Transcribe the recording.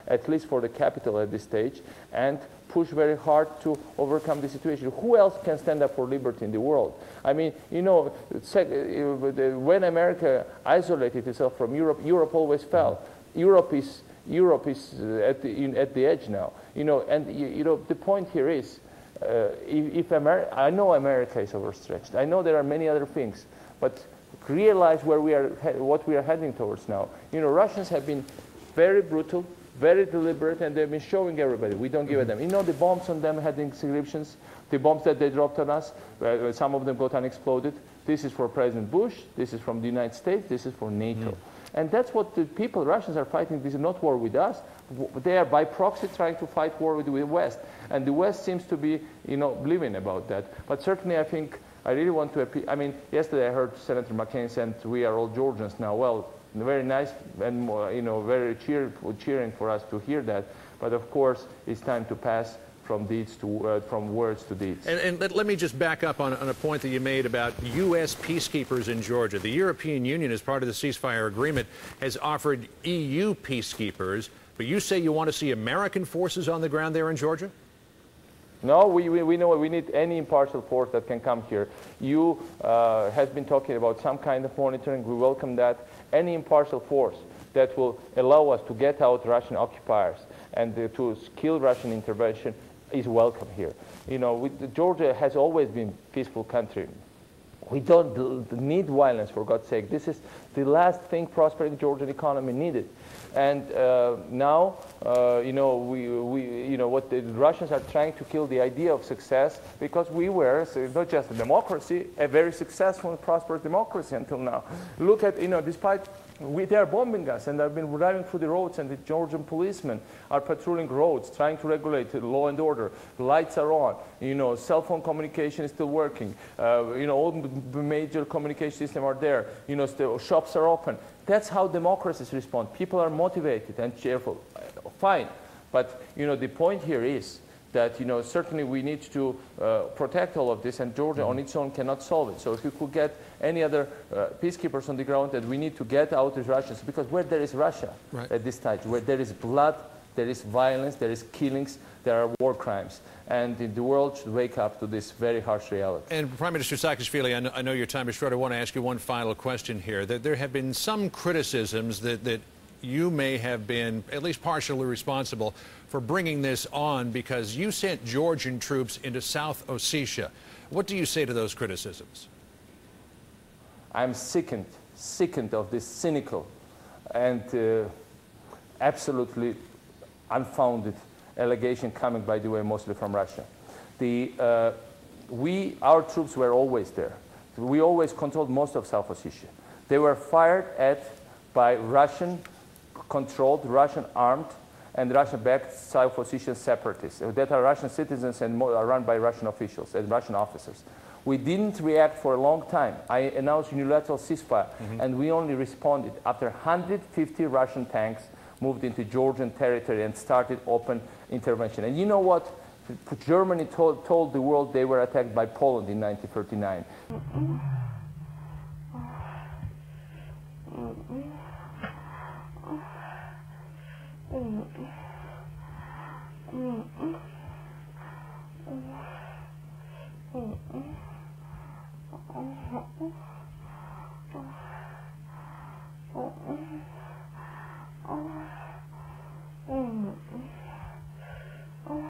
at least for the capital at this stage, and push very hard to overcome the situation. Who else can stand up for liberty in the world? I mean, you know, when America isolated itself from Europe, Europe always fell. Europe is at the edge now. You know, and you know, the point here is, I know America is overstretched. I know there are many other things, but realize where we are, what we are heading towards now. You know, Russians have been very brutal, very deliberate, and they've been showing everybody we don't give a damn. You know, the bombs on them had inscriptions, the bombs that they dropped on us, some of them got unexploded. This is for President Bush, this is from the United States, this is for NATO. And that's what the people, Russians are fighting. This is not war with us. They are by proxy trying to fight war with the West. And the West seems to be, you know, believing about that. But certainly I think, I really want to appeal. I mean, yesterday I heard Senator McCain said, we are all Georgians now. Well, very nice and, you know, very cheering for us to hear that. But of course, it's time to pass from deeds to from words to deeds. And let me just back up on a point that you made about U.S. peacekeepers in Georgia. The European Union, as part of the ceasefire agreement, has offered EU peacekeepers, but you say you want to see American forces on the ground there in Georgia? No, we know we need any impartial force that can come here. You has been talking about some kind of monitoring. We welcome that. Any impartial force that will allow us to get out Russian occupiers and to kill Russian intervention is welcome here. You know, Georgia has always been a peaceful country. We don't need violence, for God's sake. This is the last thing prospering Georgian economy needed. And now, you know, you know, what the Russians are trying to kill the idea of success, because we were not just a democracy, a very successful and prosperous democracy until now. Look at, you know, despite they are bombing us, and I've been driving through the roads, and the Georgian policemen are patrolling roads, trying to regulate law and order. The lights are on. You know, cell phone communication is still working. You know, all the major communication systems are there. You know, still, shops are open. That's how democracies respond. People are motivated and cheerful. Fine, but you know, the point here is that, you know, certainly we need to protect all of this, and Georgia on its own cannot solve it. So if we could get any other peacekeepers on the ground, that we need to get out the Russians, because where there is Russia at this stage, where there is blood, there is violence, there is killings, there are war crimes. And the world should wake up to this very harsh reality. And Prime Minister Saakashvili, I know your time is short. I want to ask you one final question here. There have been some criticisms that you may have been at least partially responsible for bringing this on because you sent Georgian troops into South Ossetia. What do you say to those criticisms? I'm sickened of this cynical and absolutely unfounded allegation coming, by the way, mostly from Russia. Our troops were always there. We always controlled most of South Ossetia. They were fired at by Russian-controlled, Russian-armed, and Russian-backed South Ossetian separatists that are Russian citizens and are run by Russian officials and Russian officers. We didn't react for a long time. I announced unilateral ceasefire, and we only responded after 150 Russian tanks moved into Georgian territory and started open intervention. And you know what? Germany told the world they were attacked by Poland in 1939.